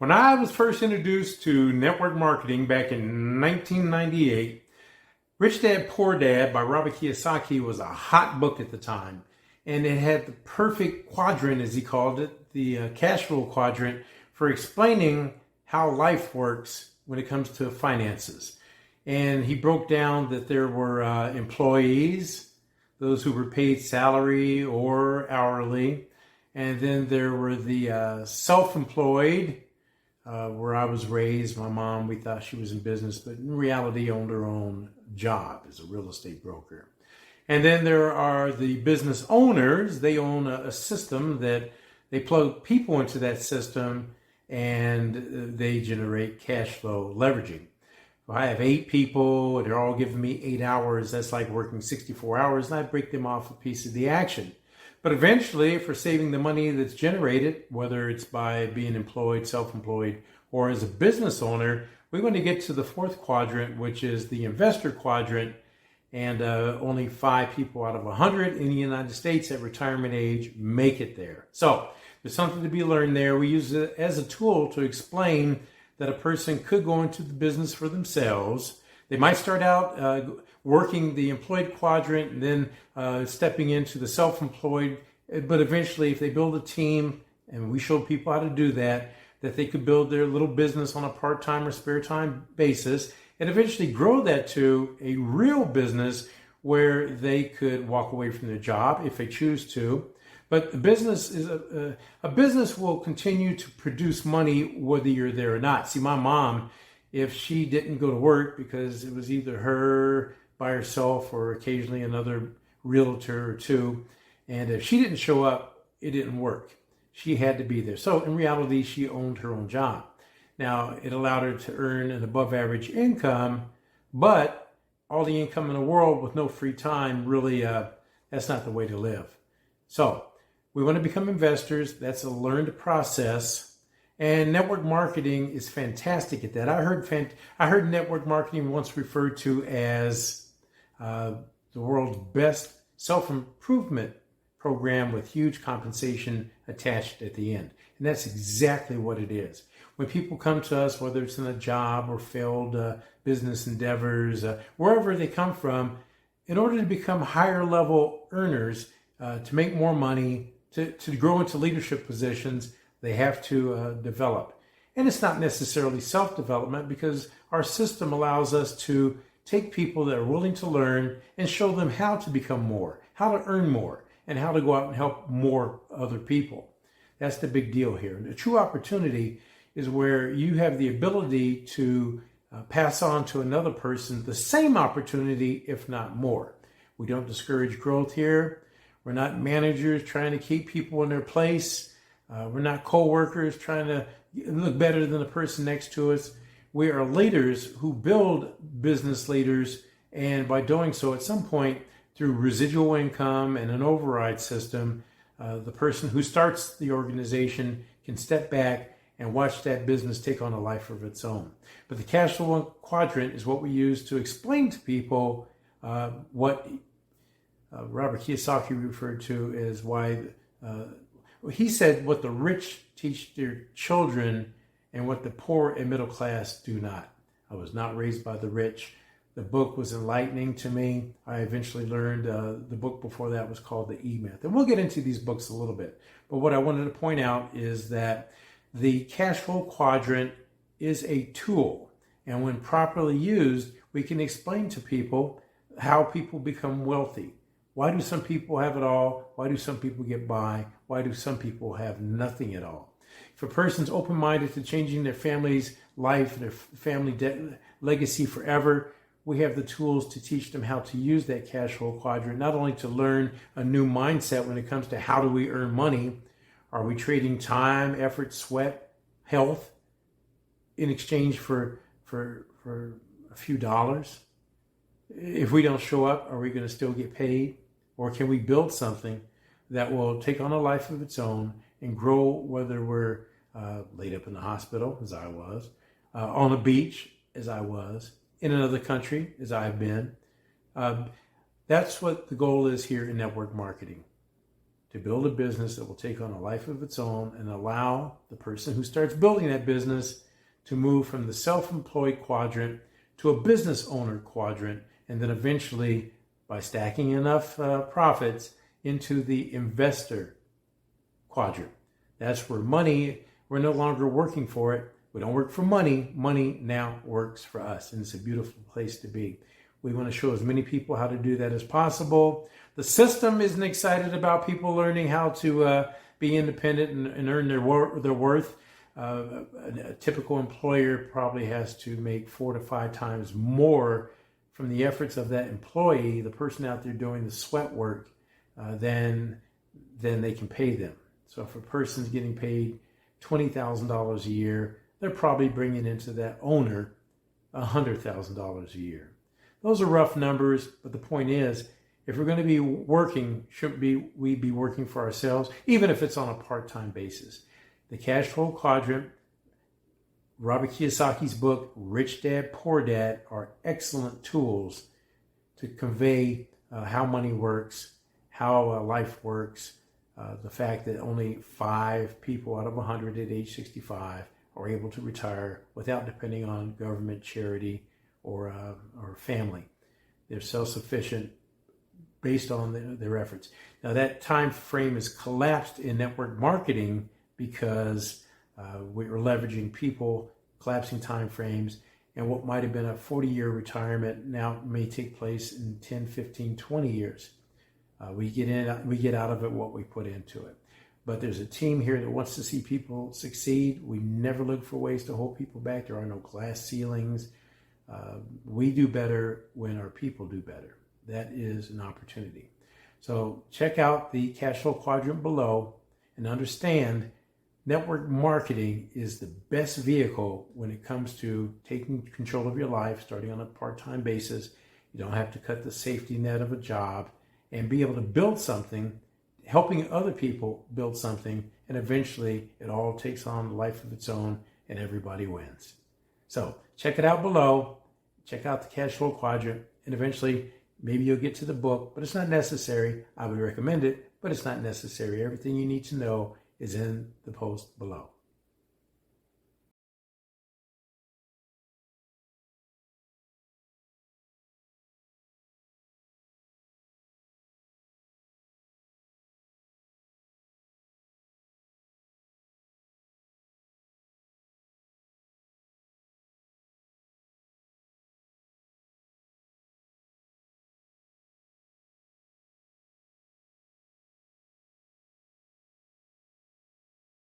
When I was first introduced to network marketing back in 1998, Rich Dad Poor Dad by Robert Kiyosaki was a hot book at the time. And it had the perfect quadrant, as he called it, the Cashflow Quadrant, for explaining how life works when it comes to finances. And he broke down that there were employees, those who were paid salary or hourly. And then there were the self-employed, where I was raised. My mom, we thought she was in business, but in reality owned her own job as a real estate broker. And then there are the business owners. They own a system that they plug people into that system and they generate cash flow leveraging. If I have 8 people, they're all giving me 8 hours. That's like working 64 hours, and I break them off a piece of the action. But eventually, if we're saving the money that's generated, whether it's by being employed, self-employed, or as a business owner, we're going to get to the 4th quadrant, which is the Investor Quadrant. And only 5 people out of 100 in the United States at retirement age make it there. So there's something to be learned there. We use it as a tool to explain that a person could go into the business for themselves. They might start out working the employed quadrant and then stepping into the self-employed. But eventually, if they build a team, and we show people how to do that, that they could build their little business on a part-time or spare time basis and eventually grow that to a real business where they could walk away from their job if they choose to. But the business is a business will continue to produce money whether you're there or not. See, my mom, if she didn't go to work because it was either her by herself or occasionally another realtor or two, and if she didn't show up, it didn't work. She had to be there. So in reality, she owned her own job. Now, it allowed her to earn an above average income, but all the income in the world with no free time, really, that's not the way to live. So we want to become investors. That's a learned process. And network marketing is fantastic at that. I heard network marketing once referred to as the world's best self-improvement program with huge compensation attached at the end. And that's exactly what it is. When people come to us, whether it's in a job or failed business endeavors, wherever they come from, in order to become higher level earners, to make more money, to grow into leadership positions, they have to develop. And it's not necessarily self-development because our system allows us to take people that are willing to learn and show them how to become more, how to earn more, and how to go out and help more other people. That's the big deal here. The true opportunity is where you have the ability to pass on to another person the same opportunity, if not more. We don't discourage growth here. We're not managers trying to keep people in their place. We're not co-workers trying to look better than the person next to us. We are leaders who build business leaders, and by doing so, at some point, through residual income and an override system, the person who starts the organization can step back and watch that business take on a life of its own. But the cash flow quadrant is what we use to explain to people what Robert Kiyosaki referred to as why, he said what the rich teach their children and what the poor and middle class do not. I was not raised by the rich. The book was enlightening to me. I eventually learned the book before that was called The E-Myth. And we'll get into these books a little bit. But what I wanted to point out is that the cash flow quadrant is a tool. And when properly used, we can explain to people how people become wealthy. Why do some people have it all? Why do some people get by? Why do some people have nothing at all? If a person's open-minded to changing their family's life, their family legacy forever, we have the tools to teach them how to use that cash flow quadrant, not only to learn a new mindset when it comes to how do we earn money. Are we trading time, effort, sweat, health in exchange for a few dollars? If we don't show up, are we going to still get paid? Or can we build something that will take on a life of its own and grow, whether we're laid up in the hospital, as I was, on a beach, as I was, in another country, as I've been. That's what the goal is here in network marketing, to build a business that will take on a life of its own and allow the person who starts building that business to move from the self-employed quadrant to a business owner quadrant, and then eventually, by stacking enough profits, into the investor quadrant. That's where we're no longer working for it. We don't work for money. Money now works for us, and it's a beautiful place to be. We want to show as many people how to do that as possible. The system isn't excited about people learning how to be independent and earn their worth. A typical employer probably has to make 4 to 5 times more from the efforts of that employee, the person out there doing the sweat work, than they can pay them. So if a person's getting paid $20,000 a year, they're probably bringing into that owner $100,000 a year. Those are rough numbers, but the point is, if we're going to be working, shouldn't we be working for ourselves, even if it's on a part-time basis? The Cashflow Quadrant, Robert Kiyosaki's book, Rich Dad, Poor Dad, are excellent tools to convey how money works, how life works, the fact that only 5 people out of 100 at age 65 are able to retire without depending on government, charity, or family. They're self-sufficient based on their efforts. Now that time frame is collapsed in network marketing because we're leveraging people, collapsing time frames, and what might have been a 40-year retirement now may take place in 10, 15, 20 years. We get out of it what we put into it. But there's a team here that wants to see people succeed. We never look for ways to hold people back. There are no glass ceilings. We do better when our people do better. That is an opportunity. So check out the Cashflow Quadrant below and understand network marketing is the best vehicle when it comes to taking control of your life, starting on a part-time basis. You don't have to cut the safety net of a job and be able to build something, helping other people build something, and eventually it all takes on a life of its own and everybody wins. So check it out below, check out the Cashflow Quadrant, and eventually maybe you'll get to the book, but it's not necessary. I would recommend it, but it's not necessary. Everything you need to know is in the post below.